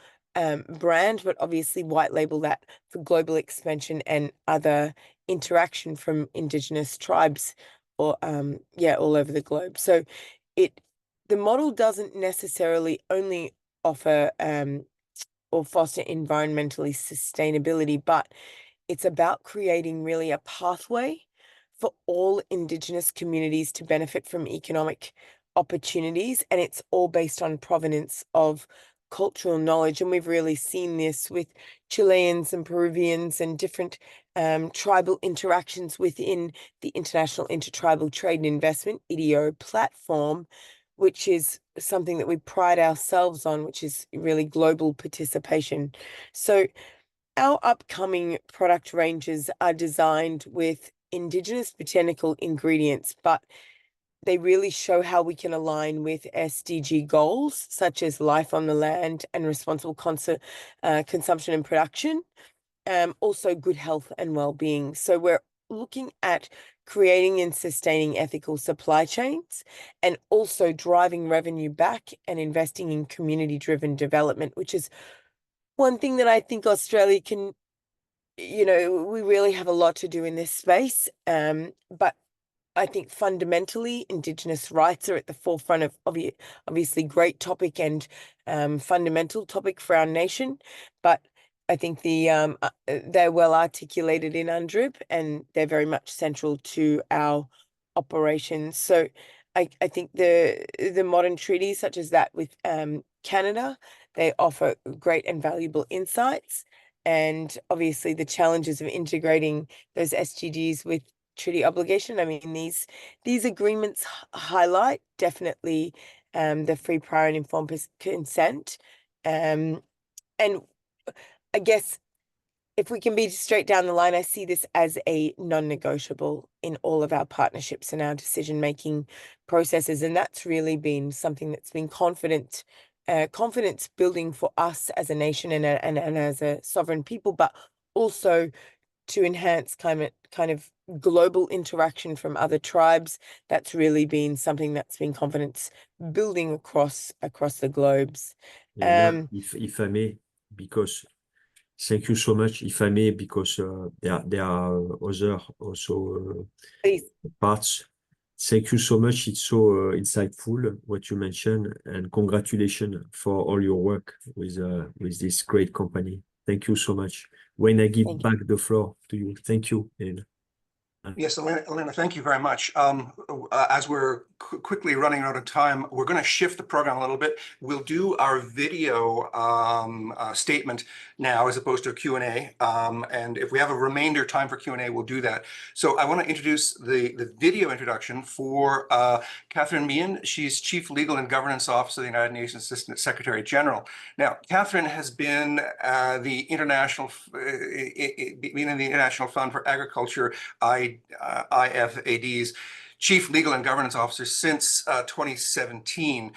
S9: brand, but obviously white label that for global expansion and other interaction from Indigenous tribes or all over the globe. So the model doesn't necessarily only offer or foster environmentally sustainability, but it's about creating really a pathway for all Indigenous communities to benefit from economic opportunities, and it's all based on provenance of cultural knowledge. And we've really seen this with Chileans and Peruvians and different tribal interactions within the International Intertribal Trade and Investment, IITIO platform, which is something that we pride ourselves on, which is really global participation. So our upcoming product ranges are designed with Indigenous botanical ingredients, but they really show how we can align with SDG goals, such as life on the land and responsible consumption and production, also good health and well-being. So we're looking at creating and sustaining ethical supply chains and also driving revenue back and investing in community-driven development, which is one thing that I think Australia can, we really have a lot to do in this space, but I think fundamentally Indigenous rights are at the forefront of obviously great topic and fundamental topic for our nation. But I think they're well articulated in UNDRIP, and they're very much central to our operations. So I think the modern treaties, such as that with Canada, they offer great and valuable insights. And obviously the challenges of integrating those SDGs with treaty obligation. I mean, these agreements highlight definitely the free, prior, and informed consent. And I guess if we can be straight down the line, I see this as a non-negotiable in all of our partnerships and our decision-making processes. And that's really been something that's been confidence building for us as a nation and as a sovereign people, but also to enhance kind of global interaction from other tribes. That's really been something that's been confidence building across the globes.
S3: If I may, because thank you so much. If I may, because there are other also parts. Thank you so much. It's so insightful what you mentioned, and congratulations for all your work with this great company. Thank you so much. When I give back the floor to you, thank you, Elena.
S2: Yes, Elena, thank you very much. As we're quickly running out of time, we're going to shift the program a little bit. We'll do our video statement now as opposed to a Q&A. And if we have a remainder time for Q&A, we'll do that. So I want to introduce the video introduction for Catherine Meehan. She's Chief Legal and Governance Officer of the United Nations Assistant Secretary General. Now, Catherine has been in the International Fund for Agriculture, IFAD's Chief Legal and Governance Officer since 2017.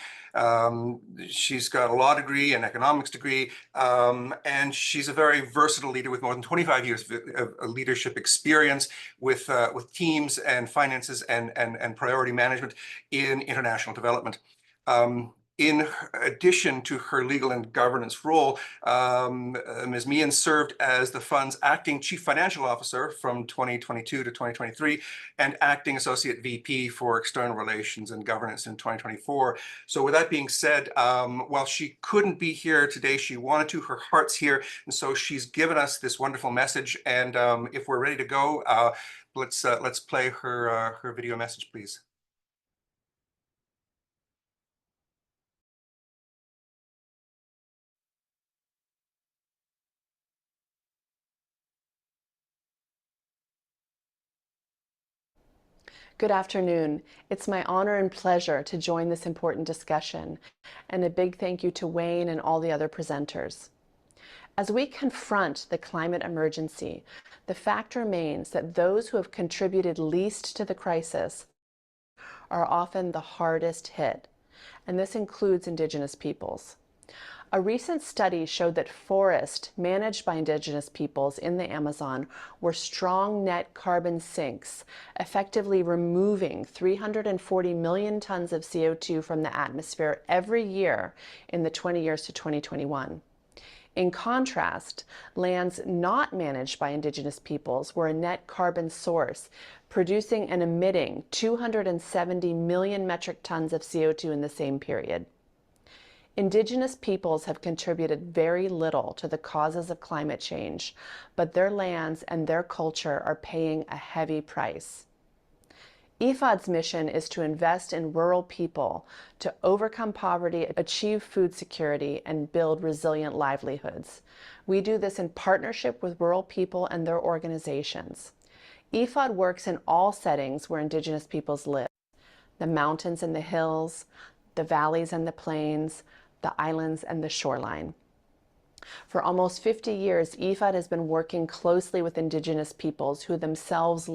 S2: She's got a law degree and economics degree, and she's a very versatile leader with more than 25 years of leadership experience with teams and finances and priority management in international development. In addition to her legal and governance role, Ms. Meehan served as the fund's acting chief financial officer from 2022 to 2023 and acting associate VP for external relations and governance in 2024. So with that being said, while she couldn't be here today, she wanted to, her heart's here. And so she's given us this wonderful message. And if we're ready to go, let's play her video message, please.
S10: Good afternoon. It's my honor and pleasure to join this important discussion, and a big thank you to Wayne and all the other presenters. As we confront the climate emergency, the fact remains that those who have contributed least to the crisis are often the hardest hit, and this includes Indigenous peoples. A recent study showed that forests managed by Indigenous peoples in the Amazon were strong net carbon sinks, effectively removing 340 million tons of CO2 from the atmosphere every year in the 20 years to 2021. In contrast, lands not managed by Indigenous peoples were a net carbon source, producing and emitting 270 million metric tons of CO2 in the same period. Indigenous peoples have contributed very little to the causes of climate change, but their lands and their culture are paying a heavy price. IFAD's mission is to invest in rural people to overcome poverty, achieve food security, and build resilient livelihoods. We do this in partnership with rural people and their organizations. IFAD works in all settings where Indigenous peoples live: the mountains and the hills, the valleys and the plains, the islands and the shoreline. For almost 50 years, IFAD has been working closely with Indigenous peoples who themselves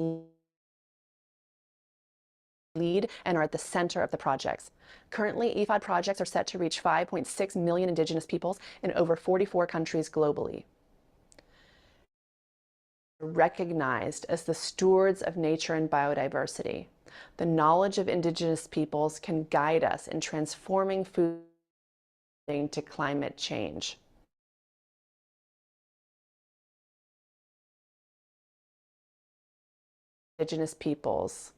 S10: lead and are at the center of the projects. Currently, IFAD projects are set to reach 5.6 million Indigenous peoples in over 44 countries globally. Recognized as the stewards of nature and biodiversity, the knowledge of Indigenous peoples can guide us in transforming food to climate change. Indigenous peoples.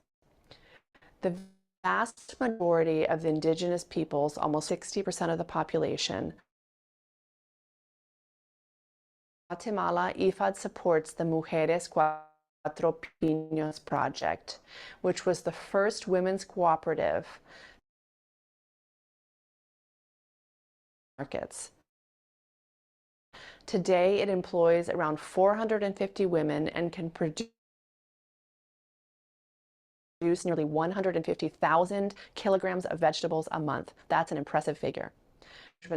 S10: The vast majority of the Indigenous peoples, almost 60% of the population, Guatemala, IFAD supports the Mujeres Cuatro Pinos project, which was the first women's cooperative markets. Today, it employs around 450 women and can produce nearly 150,000 kilograms of vegetables a month. That's an impressive figure.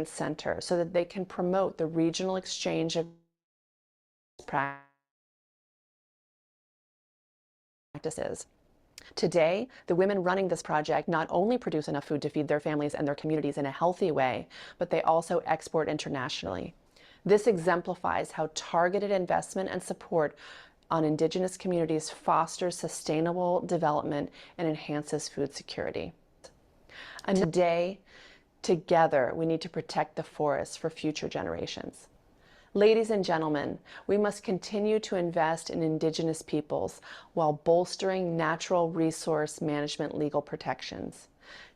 S10: Center so that they can promote the regional exchange of practices. Today, the women running this project not only produce enough food to feed their families and their communities in a healthy way, but they also export internationally. This exemplifies how targeted investment and support on Indigenous communities fosters sustainable development and enhances food security. And today, together, we need to protect the forests for future generations. Ladies and gentlemen, we must continue to invest in Indigenous peoples while bolstering natural resource management legal protections.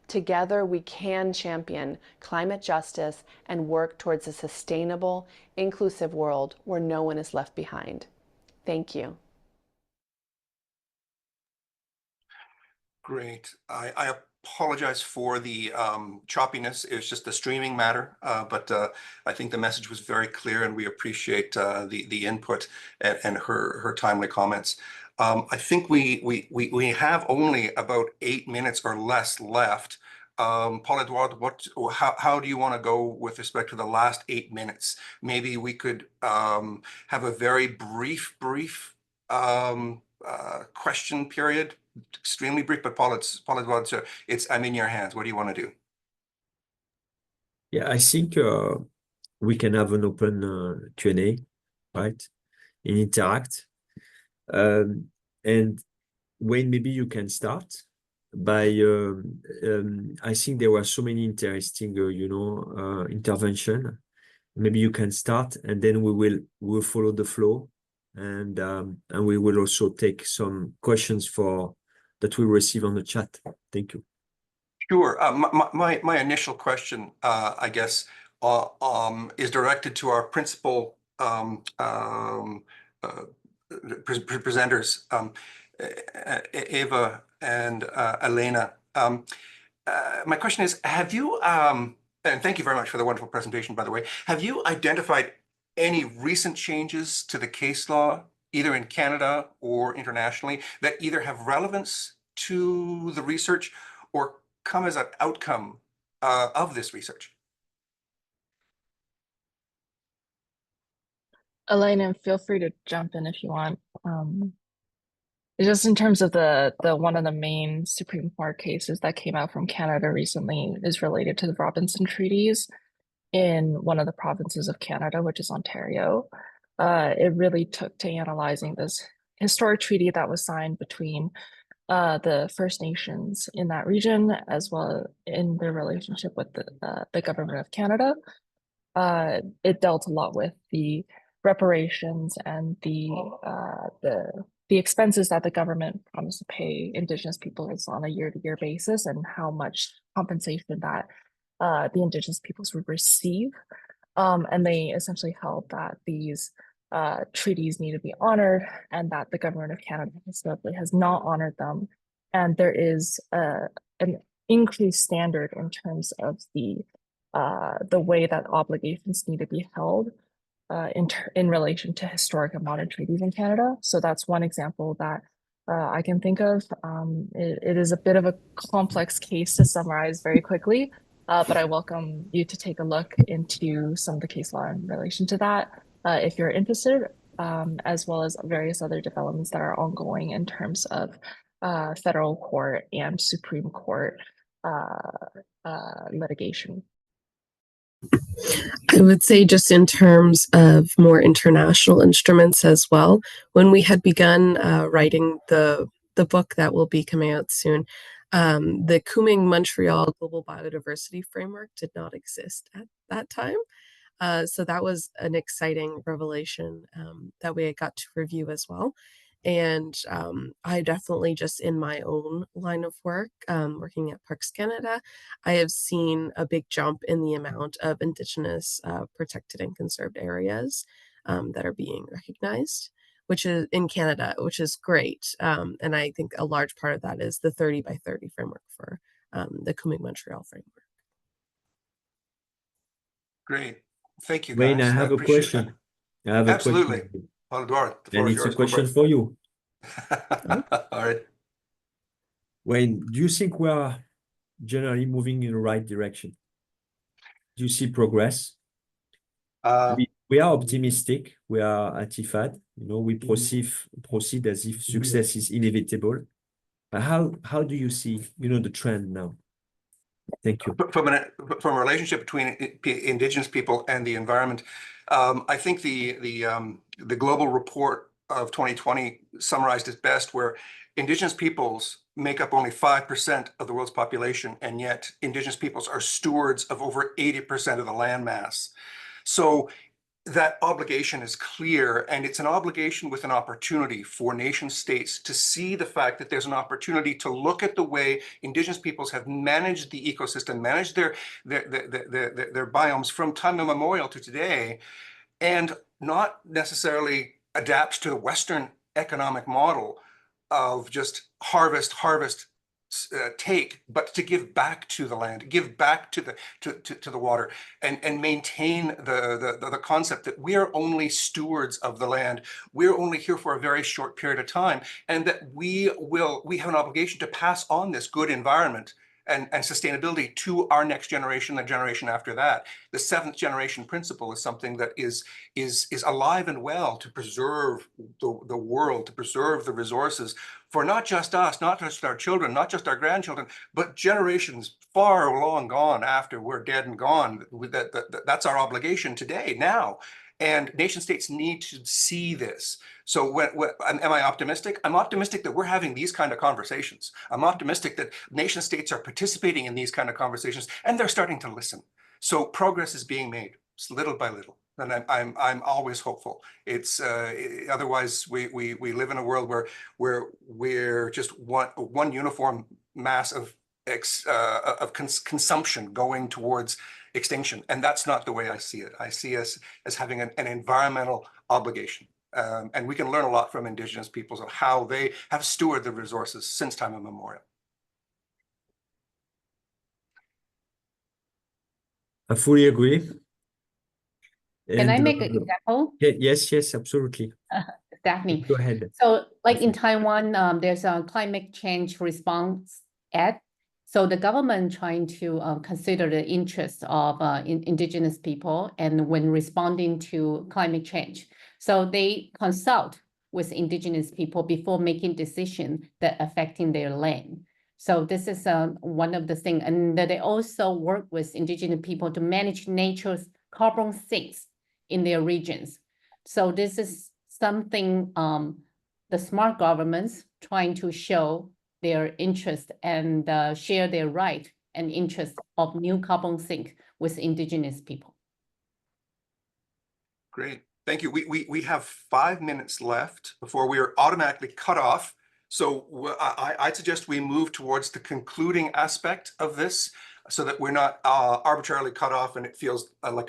S10: Together, we can champion climate justice and work towards a sustainable, inclusive world where no one is left behind. Thank you.
S2: Great. I apologize for the choppiness. It was just a streaming matter, but I think the message was very clear, and we appreciate the input and her timely comments. I think we have only about 8 minutes or less left. Paul-Edouard, how do you want to go with respect to the last 8 minutes? Maybe we could have a very brief question period. Extremely brief, but Paul-Edouard, so I'm in your hands. What do you want to do?
S3: Yeah, I think we can have an open Q&A, right? And interact. And Wayne, maybe you can start by, I think there were so many interesting, intervention. Maybe you can start, and then we'll follow the flow, and we will also take some questions that we receive on the chat. Thank you.
S2: Sure. My initial question, I guess, is directed to our principal presenters, Eva and Elena. My question is, have you, and thank you very much for the wonderful presentation, by the way, have you identified any recent changes to the case law, either in Canada or internationally, that either have relevance to the research or come as an outcome of this research?
S5: Elena, feel free to jump in if you want. Just in terms of the one of the main Supreme Court cases that came out from Canada recently is related to the Robinson Treaties in one of the provinces of Canada, which is Ontario. It really took to analyzing this historic treaty that was signed between the First Nations in that region, as well in their relationship with the government of Canada. It dealt a lot with the reparations and the expenses that the government promised to pay Indigenous peoples on a year-to-year basis, and how much compensation that the Indigenous peoples would receive. And they essentially held that these treaties need to be honored, and that the government of Canada historically has not honored them. And there is an increased standard in terms of the way that obligations need to be held in relation to historic and modern treaties in Canada. So that's one example that I can think of. It is a bit of a complex case to summarize very quickly, but I welcome you to take a look into some of the case law in relation to that if you're interested, as well as various other developments that are ongoing in terms of federal court and Supreme Court litigation.
S4: I would say, just in terms of more international instruments as well, when we had begun writing the book that will be coming out soon, the Kunming-Montreal Global Biodiversity Framework did not exist at that time. So that was an exciting revelation that we got to review as well. And I definitely, just in my own line of work, working at Parks Canada, I have seen a big jump in the amount of Indigenous protected and conserved areas that are being recognized, which is in Canada, which is great. And I think a large part of that is the 30 by 30 framework for the Kunming-Montreal framework.
S2: Great. Thank you,
S3: Wayne,
S2: guys.
S3: I have a
S2: appreciate
S3: question. I have
S2: Absolutely.
S3: a question.
S2: Paul-Edouard, the floor
S3: And
S2: is
S3: it's
S2: yours.
S3: a
S2: Go for
S3: question
S2: it.
S3: for you.
S2: All right.
S3: Wayne, do you think we are generally moving in the right direction? Do you see progress? We are optimistic. We are at IFAD. We proceed as if success is inevitable. But how do you see, the trend now? Thank you.
S2: From a relationship between Indigenous people and the environment, I think the global report of 2020 summarized it best, where Indigenous peoples make up only 5% of the world's population, and yet Indigenous peoples are stewards of over 80% of the land mass. So that obligation is clear, and it's an obligation with an opportunity for nation states to see the fact that there's an opportunity to look at the way Indigenous peoples have managed the ecosystem, managed their biomes from time immemorial to today, and not necessarily adapt to the Western economic model of just harvest, take, but to give back to the land, give back to the water, and maintain the concept that we are only stewards of the land. We're only here for a very short period of time, and that we have an obligation to pass on this good environment and sustainability to our next generation, the generation after that. The seventh generation principle is something that is alive and well to preserve the world, to preserve the resources for not just us, not just our children, not just our grandchildren, but generations far long gone after we're dead and gone. That's our obligation today, now. And nation states need to see this. So am I optimistic? I'm optimistic that we're having these kind of conversations. I'm optimistic that nation states are participating in these kind of conversations, and they're starting to listen. So progress is being made little by little, and I'm always hopeful. It's otherwise we live in a world where we're just one uniform mass of consumption going towards extinction, and that's not the way I see it. I see us as having an environmental obligation, and we can learn a lot from Indigenous peoples of how they have stewarded the resources since time immemorial.
S3: I fully agree.
S11: Can I make an example?
S3: Yes, absolutely.
S11: Daphne.
S3: Go ahead.
S11: So like in Taiwan, there's a climate change response act. So the government trying to consider the interests of Indigenous people and when responding to climate change. So they consult with Indigenous people before making decisions that affecting their land. So this is one of the things. And that they also work with Indigenous people to manage nature's carbon sinks in their regions. So this is something the smart governments trying to show their interest and share their right and interest of new carbon sink with Indigenous people.
S2: Great, thank you. We have 5 minutes left before we are automatically cut off. So I suggest we move towards the concluding aspect of this, so that we're not arbitrarily cut off and it feels like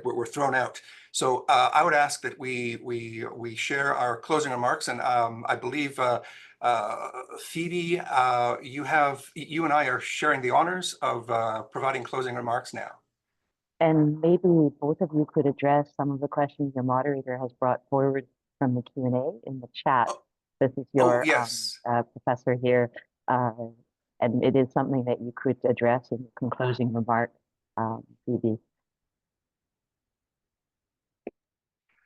S2: we're thrown out. So I would ask that we share our closing remarks, and I believe Phoebe, you and I are sharing the honors of providing closing remarks now.
S12: And maybe both of you could address some of the questions your moderator has brought forward from the Q&A in the chat. This is your professor here, and it is something that you could address in your closing remark, Phoebe.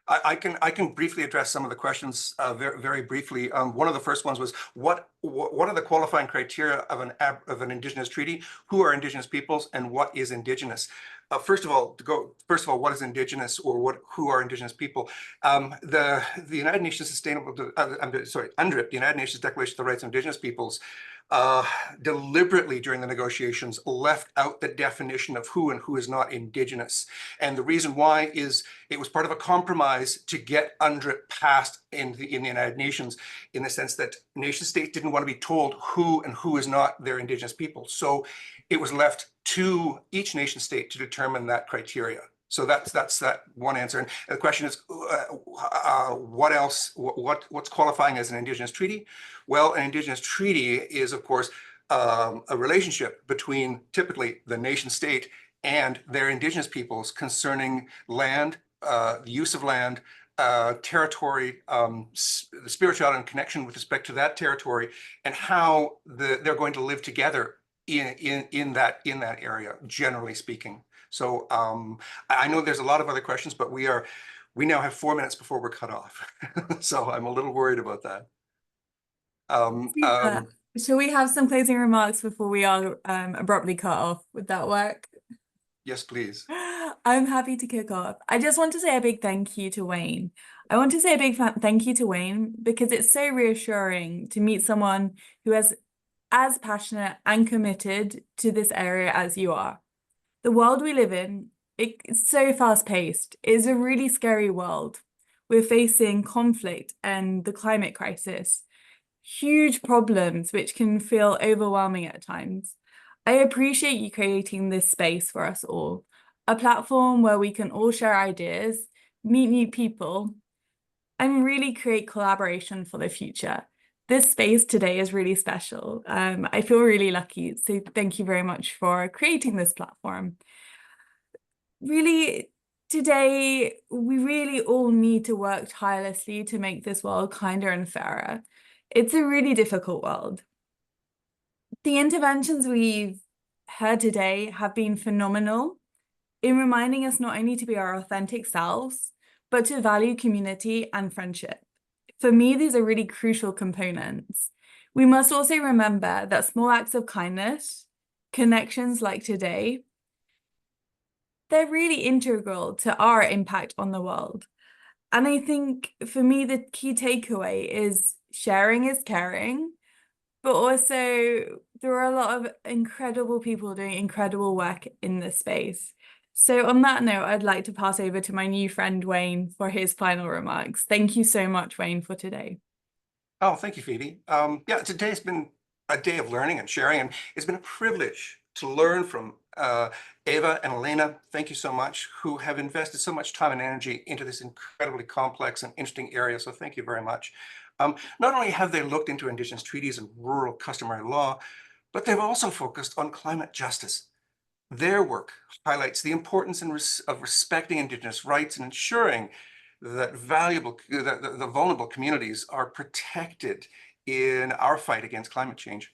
S2: I can briefly address some of the questions very briefly. One of the first ones was what are the qualifying criteria of an Indigenous treaty? Who are Indigenous peoples, and what is Indigenous? First of all, what is Indigenous, or who are Indigenous people? The United Nations UNDRIP, the United Nations Declaration of the Rights of Indigenous Peoples, deliberately during the negotiations left out the definition of who and who is not Indigenous. And the reason why is it was part of a compromise to get UNDRIP passed in the United Nations, in the sense that nation states didn't want to be told who and who is not their Indigenous people. So it was left to each nation state to determine that criteria. So that's that one answer. And the question is, what else? What's qualifying as an Indigenous treaty? Well, an Indigenous treaty is, of course, a relationship between typically the nation state and their Indigenous peoples concerning land, the use of land, territory, the spirituality and connection with respect to that territory, and how they're going to live together in that area, generally speaking. So I know there's a lot of other questions, but we now have 4 minutes before we're cut off. So I'm a little worried about that.
S13: Shall we have some closing remarks before we are abruptly cut off? Would that work?
S2: Yes, please.
S13: I'm happy to kick off. I just want to say a big thank you to Wayne. I want to say a big thank you to Wayne because it's so reassuring to meet someone who is as passionate and committed to this area as you are. The world we live in, it's so fast-paced. It's a really scary world. We're facing conflict and the climate crisis, huge problems which can feel overwhelming at times. I appreciate you creating this space for us all, a platform where we can all share ideas, meet new people, and really create collaboration for the future. This space today is really special. I feel really lucky. So thank you very much for creating this platform. Really, today, we really all need to work tirelessly to make this world kinder and fairer. It's a really difficult world. The interventions we've heard today have been phenomenal in reminding us not only to be our authentic selves, but to value community and friendship. For me, these are really crucial components. We must also remember that small acts of kindness, connections like today, they're really integral to our impact on the world. And I think for me, the key takeaway is sharing is caring, but also there are a lot of incredible people doing incredible work in this space. So on that note, I'd like to pass over to my new friend, Wayne, for his final remarks. Thank you so much, Wayne, for today.
S2: Oh, thank you, Phoebe. Yeah, today's been a day of learning and sharing, and it's been a privilege to learn from Eva and Elena. Thank you so much, who have invested so much time and energy into this incredibly complex and interesting area. So thank you very much. Not only have they looked into Indigenous treaties and rural customary law, but they've also focused on climate justice. Their work highlights the importance of respecting Indigenous rights and ensuring that the vulnerable communities are protected in our fight against climate change.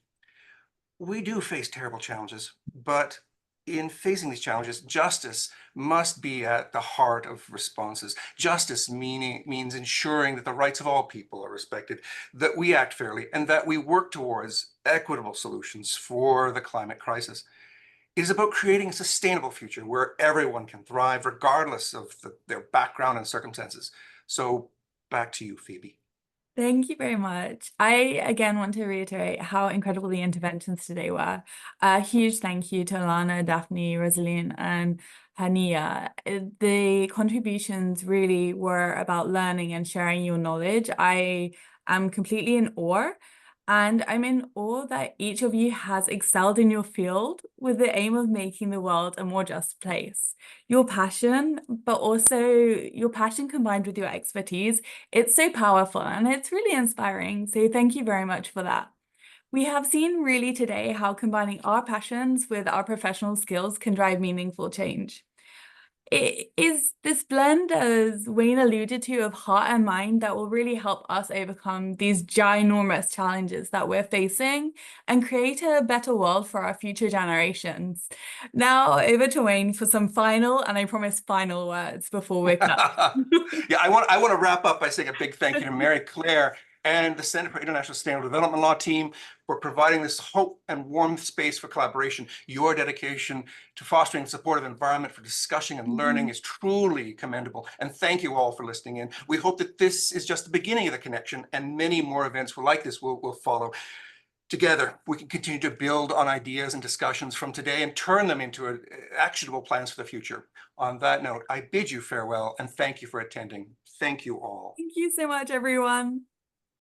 S2: We do face terrible challenges, but in facing these challenges, justice must be at the heart of responses. Justice means ensuring that the rights of all people are respected, that we act fairly, and that we work towards equitable solutions for the climate crisis. It is about creating a sustainable future where everyone can thrive regardless of their background and circumstances. So back to you, Phoebe.
S13: Thank you very much. I again want to reiterate how incredible the interventions today were. A huge thank you to Alana, Daphne, Rosaline, and Hania. The contributions really were about learning and sharing your knowledge. I am completely in awe. And I'm in awe that each of you has excelled in your field with the aim of making the world a more just place. Your passion, but also your passion combined with your expertise, it's so powerful and it's really inspiring. So thank you very much for that. We have seen really today how combining our passions with our professional skills can drive meaningful change. It is this blend, as Wayne alluded to, of heart and mind that will really help us overcome these ginormous challenges that we're facing and create a better world for our future generations. Now over to Wayne for some final, and I promise final words before we're done.
S2: Yeah, I want to wrap up by saying a big thank you to Mary Claire and the Center for International Sustainable Development Law team for providing this hope and warm space for collaboration. Your dedication to fostering a supportive environment for discussion and learning is truly commendable. And thank you all for listening in. We hope that this is just the beginning of the connection and many more events like this will follow. Together, we can continue to build on ideas and discussions from today and turn them into actionable plans for the future. On that note, I bid you farewell and thank you for attending. Thank you all.
S13: Thank you so much, everyone.